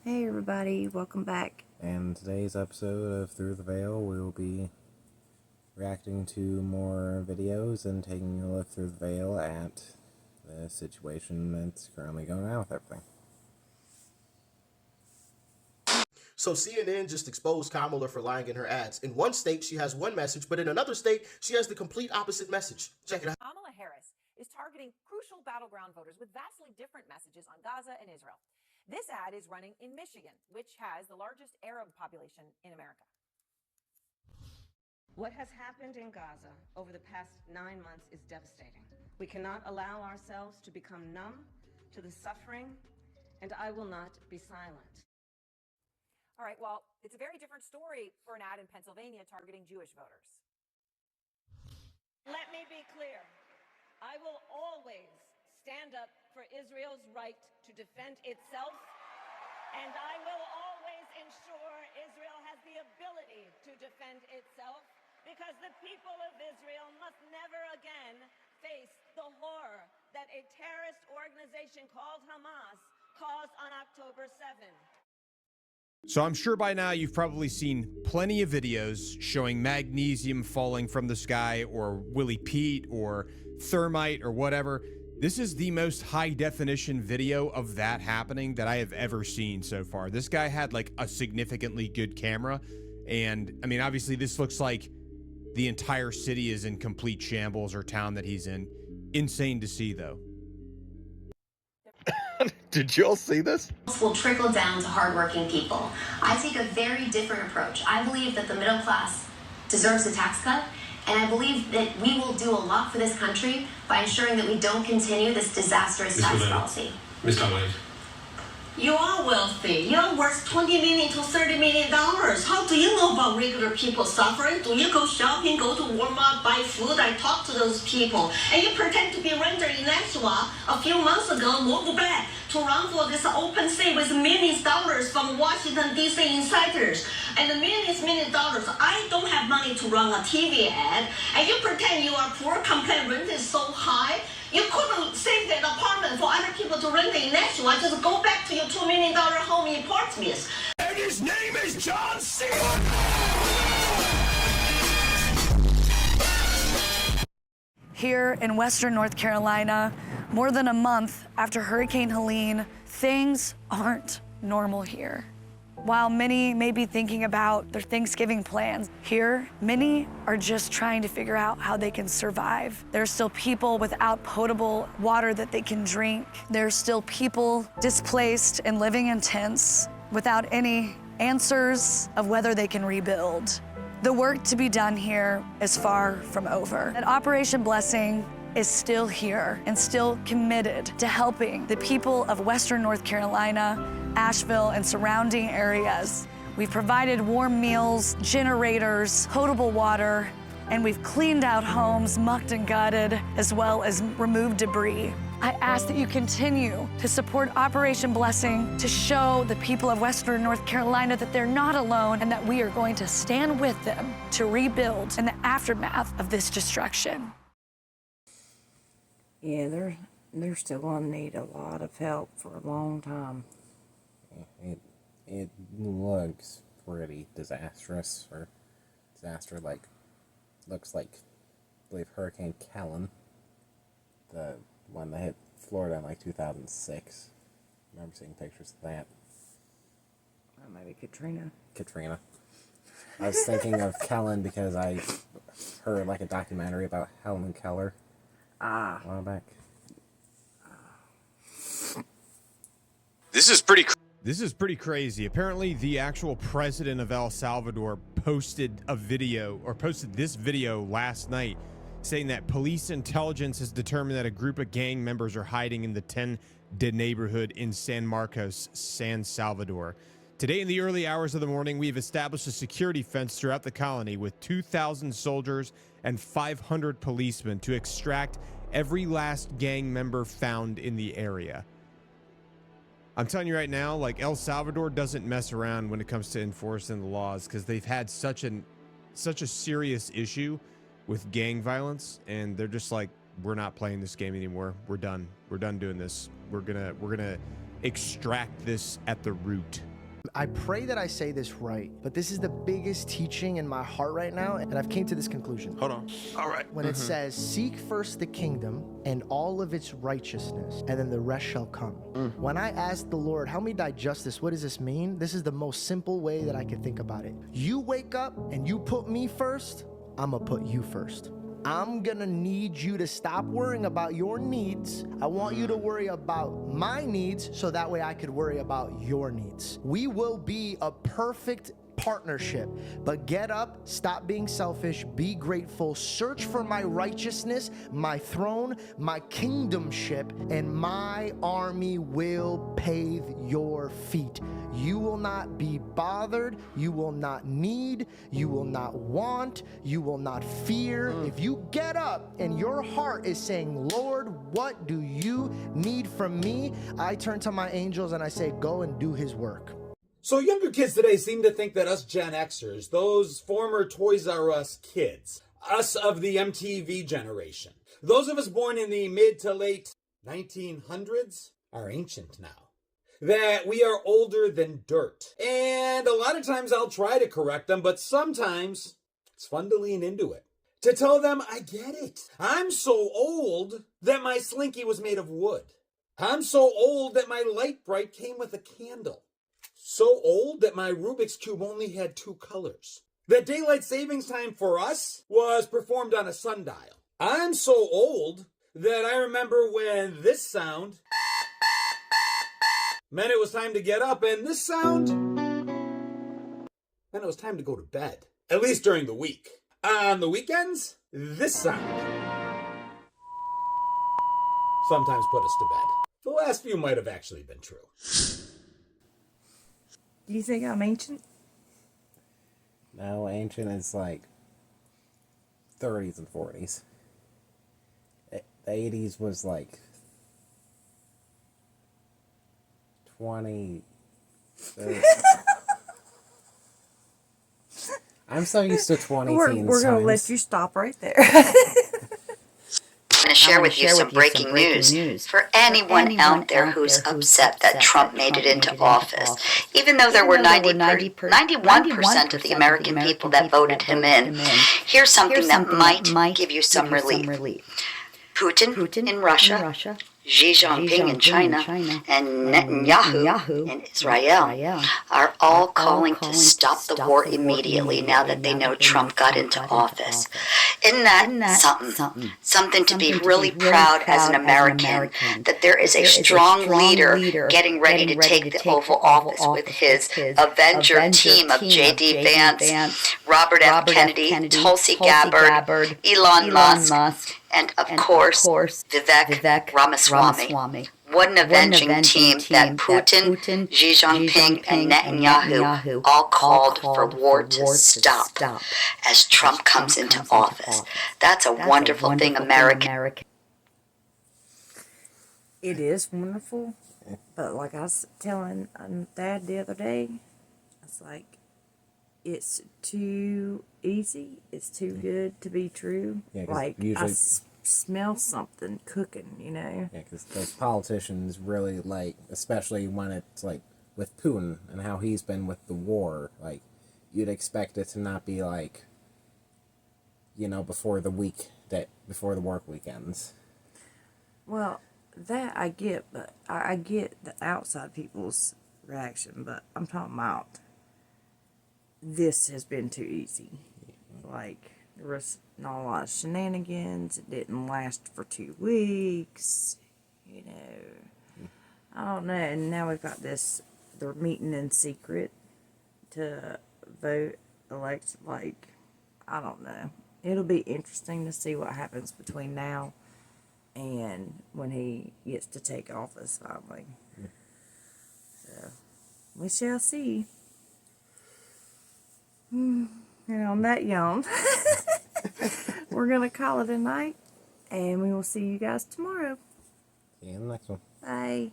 Hey everybody, welcome back. And today's episode of Through the Veil, we will be reacting to more videos and taking a look through the veil at the situation that's currently going on with everything. So CNN just exposed Kamala for lying in her ads. In one state, she has one message, but in another state, she has the complete opposite message. Check it out. Kamala Harris is targeting crucial battleground voters with vastly different messages on Gaza and Israel. This ad is running in Michigan, which has the largest Arab population in America. What has happened in Gaza over the past 9 months is devastating. We cannot allow ourselves to become numb to the suffering, and I will not be silent. All right, well, it's a very different story for an ad in Pennsylvania targeting Jewish voters. Let me be clear. I will always stand up for Israel's right to defend itself, and I will always ensure Israel has the ability to defend itself, because the people of Israel must never again face the horror that a terrorist organization called Hamas caused on October 7th. So I'm sure by now you've probably seen plenty of videos showing magnesium falling from the sky, or Willie Pete, or thermite, or whatever. This is the most high definition video of that happening that I have ever seen so far. This guy had like a significantly good camera, and I mean, obviously this looks like the entire city is in complete shambles, or town that he's in. Insane to see though. Did you all see this? Will trickle down to hardworking people. I take a very different approach. I believe that the middle class deserves a tax cut, and I believe that we will do a lot for this country by ensuring that we don't continue this disastrous tax policy. Mr. Wade. You are wealthy. You're worth $20 million to $30 million. How do you know about regular people suffering? Do you go shopping, go to Walmart, buy food? I talk to those people. And you pretend to be Render in Nashua a few months ago, moved back to run for this open seat with millions of dollars from Washington, D.C. insiders. And the millions of dollars. I don't have money to run a TV ad. And you pretend you are poor, complain rent is so high. You couldn't save that apartment for other people to rent in Nashua. Just go back to your $2 million home in Portsmouth. And his name is John Cena! Here in Western North Carolina, more than a month after Hurricane Helene, things aren't normal here. While many may be thinking about their Thanksgiving plans, here, many are just trying to figure out how they can survive. There are still people without potable water that they can drink. There are still people displaced and living in tents without any answers of whether they can rebuild. The work to be done here is far from over. And Operation Blessing is still here and still committed to helping the people of Western North Carolina, Asheville, and surrounding areas. We've provided warm meals, generators, potable water, and we've cleaned out homes, mucked and gutted, as well as removed debris. I ask that you continue to support Operation Blessing to show the people of Western North Carolina that they're not alone and that we are going to stand with them to rebuild in the aftermath of this destruction. Yeah, they're still gonna need a lot of help for a long time. It looks pretty disastrous, or disaster like, looks like, I believe, Hurricane Kellen, the one that hit Florida in like 2006. I remember seeing pictures of that. Maybe Katrina. I was thinking of Kellen because I heard like a documentary about Helen Keller a while back. This is pretty crazy. Apparently, the actual president of El Salvador posted this video last night, saying that police intelligence has determined that a group of gang members are hiding in the 10-de neighborhood in San Marcos, San Salvador. Today, in the early hours of the morning, we've established a security fence throughout the colony with 2,000 soldiers and 500 policemen to extract every last gang member found in the area. I'm telling you right now, like, El Salvador doesn't mess around when it comes to enforcing the laws, because they've had such a serious issue with gang violence, and they're just like, we're not playing this game anymore. We're done. We're done doing this. We're gonna extract this at the root. I pray that I say this right, but this is the biggest teaching in my heart right now, and I've came to this conclusion. Hold on. All right. When it says, seek first the kingdom and all of its righteousness, and then the rest shall come. When I asked the Lord, help me digest this, what does this mean? This is the most simple way that I could think about it. You wake up and you put me first, I'm gonna put you first. I'm gonna need you to stop worrying about your needs. I want you to worry about my needs so that way I could worry about your needs. We will be a perfect partnership, but get up, stop being selfish, be grateful, search for my righteousness, my throne, my kingdomship, and my army will pave your feet. You will not be bothered, you will not need, you will not want, you will not fear. If you get up and your heart is saying, Lord, what do you need from me? I turn to my angels and I say, go and do his work. So younger kids today seem to think that us Gen Xers, those former Toys R Us kids, us of the MTV generation, those of us born in the mid to late 1900s are ancient now. That we are older than dirt. And a lot of times I'll try to correct them, but sometimes it's fun to lean into it. To tell them, I get it. I'm so old that my Slinky was made of wood. I'm so old that my Light Bright came with a candle. So old that my Rubik's Cube only had 2 colors. That daylight savings time for us was performed on a sundial. I'm so old that I remember when this sound meant it was time to get up, and this sound meant it was time to go to bed. At least during the week. On the weekends, this sound sometimes put us to bed. The last few might have actually been true. Do you think I'm ancient? No, ancient is like 30s and 40s. The 80s was like 20. 30. I'm so used to 20 We're teens. going to times. let you stop right there. I'm going to share with you some breaking news for anyone out there who's upset that Trump made it into office. Even though there were 91% of the American people that voted him in, here's something that might give you some relief. Putin in Russia, Xi Jinping in China, and Netanyahu in Israel are all calling to stop the war immediately now that they know Trump got into office. Isn't that something to be really proud as an American, that there is a strong leader getting ready to take the Oval Office with his Avenger team of J.D. Vance, Robert F. Kennedy, Tulsi Gabbard, Elon Musk, and of course, Vivek Ramaswamy. What an avenging team that Putin, Xi Jinping, and Netanyahu all called for war to stop as Trump comes into office. That's a wonderful thing, American. It is wonderful, but like I was telling Dad the other day, it's like, it's too easy, it's too good to be true. Yeah, like, usually, I smell something cooking, you know? Yeah, because those politicians really, like, especially when it's, like, with Putin and how he's been with the war, like, you'd expect it to not be, like, you know, before the work weekends. Well, that I get, but I get the outside people's reaction, but I'm talking about this has been too easy. Like, there was not a lot of shenanigans. It didn't last for 2 weeks. You know, I don't know. And now we've got this, they're meeting in secret to vote, elect, like, I don't know. It'll be interesting to see what happens between now and when he gets to take office finally. So, we shall see. And on that yawn, we're going to call it a night, and we will see you guys tomorrow. See you in the next one. Bye.